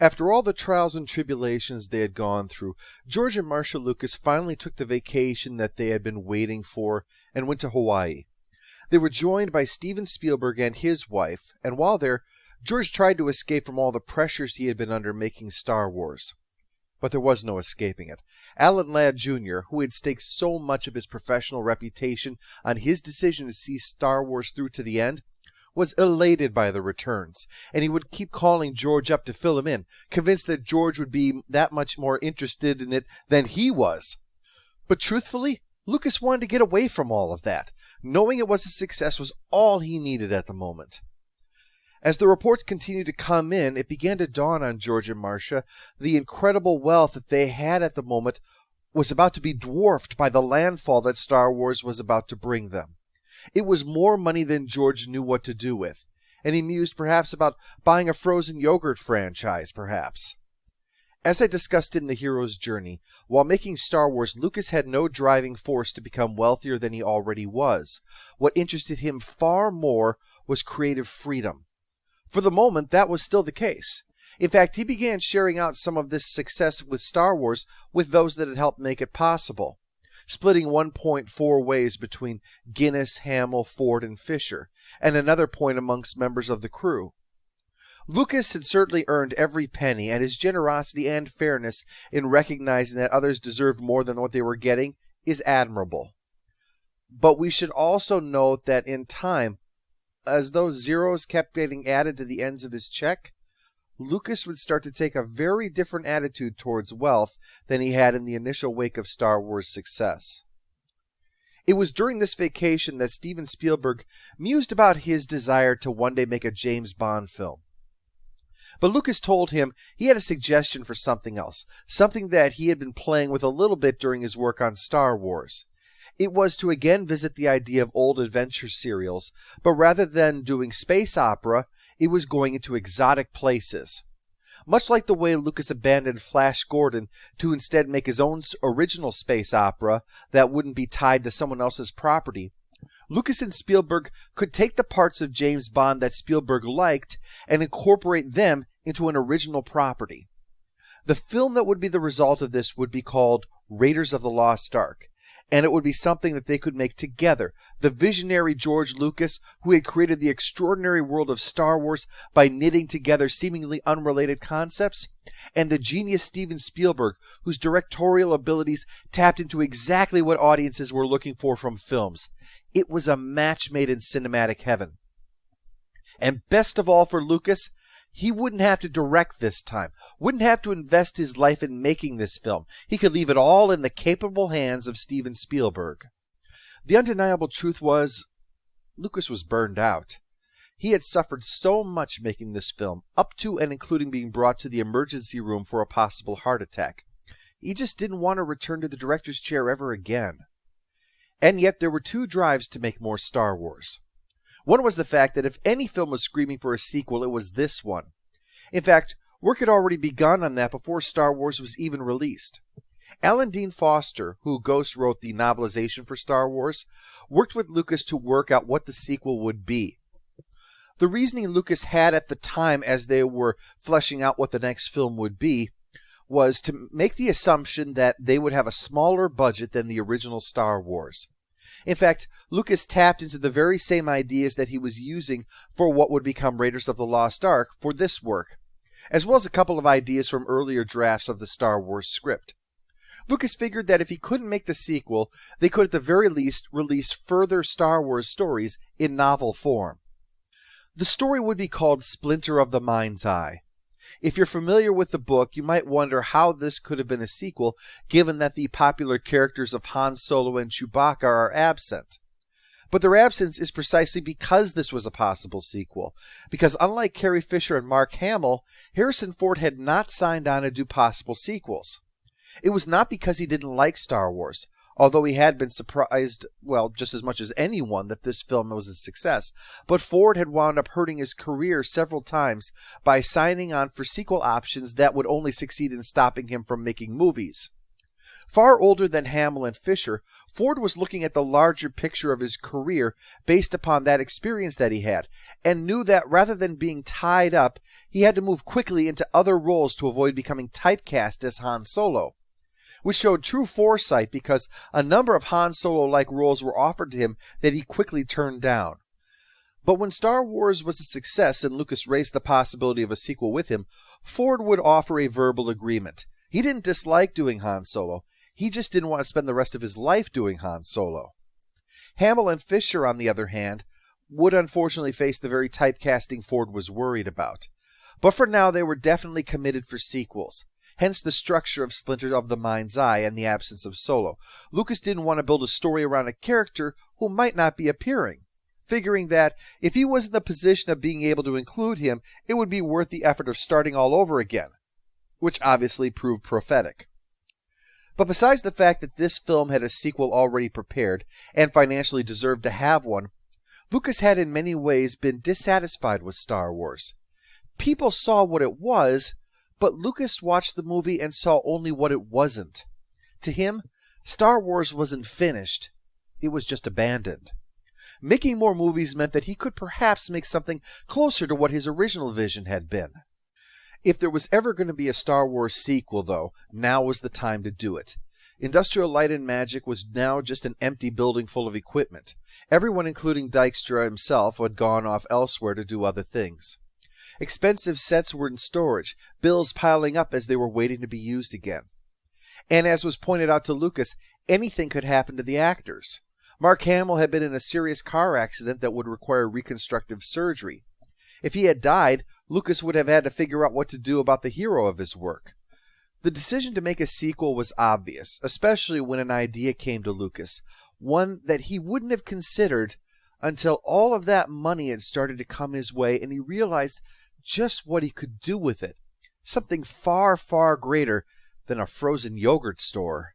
After all the trials and tribulations they had gone through, George and Marcia Lucas finally took the vacation that they had been waiting for and went to Hawaii. They were joined by Steven Spielberg and his wife, and while there, George tried to escape from all the pressures he had been under making Star Wars. But there was no escaping it. Alan Ladd Jr., who had staked so much of his professional reputation on his decision to see Star Wars through to the end, was elated by the returns, and he would keep calling George up to fill him in, convinced that George would be that much more interested in it than he was. But truthfully, Lucas wanted to get away from all of that. Knowing it was a success was all he needed at the moment. As the reports continued to come in, it began to dawn on George and Marcia the incredible wealth that they had at the moment was about to be dwarfed by the landfall that Star Wars was about to bring them. It was more money than George knew what to do with, and he mused perhaps about buying a frozen yogurt franchise, perhaps. As I discussed in The Hero's Journey, while making Star Wars, Lucas had no driving force to become wealthier than he already was. What interested him far more was creative freedom. For the moment, that was still the case. In fact, he began sharing out some of this success with Star Wars with those that had helped make it possible, splitting 1.4 ways between Guinness, Hamill, Ford, and Fisher, and another point amongst members of the crew. Lucas had certainly earned every penny, and his generosity and fairness in recognizing that others deserved more than what they were getting is admirable. But we should also note that in time, as those zeros kept getting added to the ends of his check, Lucas would start to take a very different attitude towards wealth than he had in the initial wake of Star Wars' success. It was during this vacation that Steven Spielberg mused about his desire to one day make a James Bond film. But Lucas told him he had a suggestion for something else, something that he had been playing with a little bit during his work on Star Wars. It was to again visit the idea of old adventure serials, but rather than doing space opera, it was going into exotic places. Much like the way Lucas abandoned Flash Gordon to instead make his own original space opera that wouldn't be tied to someone else's property, Lucas and Spielberg could take the parts of James Bond that Spielberg liked and incorporate them into an original property. The film that would be the result of this would be called Raiders of the Lost Ark, and it would be something that they could make together. The visionary George Lucas, who had created the extraordinary world of Star Wars by knitting together seemingly unrelated concepts, and the genius Steven Spielberg, whose directorial abilities tapped into exactly what audiences were looking for from films. It was a match made in cinematic heaven. And best of all for Lucas, he wouldn't have to direct this time, wouldn't have to invest his life in making this film. He could leave it all in the capable hands of Steven Spielberg. The undeniable truth was, Lucas was burned out. He had suffered so much making this film, up to and including being brought to the emergency room for a possible heart attack. He just didn't want to return to the director's chair ever again. And yet there were two drives to make more Star Wars. One was the fact that if any film was screaming for a sequel, it was this one. In fact, work had already begun on that before Star Wars was even released. Alan Dean Foster, who ghost wrote the novelization for Star Wars, worked with Lucas to work out what the sequel would be. The reasoning Lucas had at the time as they were fleshing out what the next film would be was to make the assumption that they would have a smaller budget than the original Star Wars. In fact, Lucas tapped into the very same ideas that he was using for what would become Raiders of the Lost Ark for this work, as well as a couple of ideas from earlier drafts of the Star Wars script. Lucas figured that if he couldn't make the sequel, they could at the very least release further Star Wars stories in novel form. The story would be called Splinter of the Mind's Eye. If you're familiar with the book, you might wonder how this could have been a sequel, given that the popular characters of Han Solo and Chewbacca are absent. But their absence is precisely because this was a possible sequel, because unlike Carrie Fisher and Mark Hamill, Harrison Ford had not signed on to do possible sequels. It was not because he didn't like Star Wars, although he had been surprised, well, just as much as anyone, that this film was a success. But Ford had wound up hurting his career several times by signing on for sequel options that would only succeed in stopping him from making movies. Far older than Hamill and Fisher, Ford was looking at the larger picture of his career based upon that experience that he had, and knew that rather than being tied up, he had to move quickly into other roles to avoid becoming typecast as Han Solo, which showed true foresight because a number of Han Solo-like roles were offered to him that he quickly turned down. But when Star Wars was a success and Lucas raised the possibility of a sequel with him, Ford would offer a verbal agreement. He didn't dislike doing Han Solo. He just didn't want to spend the rest of his life doing Han Solo. Hamill and Fisher, on the other hand, would unfortunately face the very typecasting Ford was worried about. But for now, they were definitely committed for sequels. Hence the structure of Splinter of the Mind's Eye and the absence of Solo. Lucas didn't want to build a story around a character who might not be appearing, figuring that if he was in the position of being able to include him, it would be worth the effort of starting all over again, which obviously proved prophetic. But besides the fact that this film had a sequel already prepared and financially deserved to have one, Lucas had in many ways been dissatisfied with Star Wars. People saw what it was, but Lucas watched the movie and saw only what it wasn't. To him, Star Wars wasn't finished. It was just abandoned. Making more movies meant that he could perhaps make something closer to what his original vision had been. If there was ever going to be a Star Wars sequel, though, now was the time to do it. Industrial Light and Magic was now just an empty building full of equipment. Everyone, including Dykstra himself, had gone off elsewhere to do other things. Expensive sets were in storage, bills piling up as they were waiting to be used again. And as was pointed out to Lucas, anything could happen to the actors. Mark Hamill had been in a serious car accident that would require reconstructive surgery. If he had died, Lucas would have had to figure out what to do about the hero of his work. The decision to make a sequel was obvious, especially when an idea came to Lucas, one that he wouldn't have considered until all of that money had started to come his way and he realized just what he could do with it. Something far, far greater than a frozen yogurt store.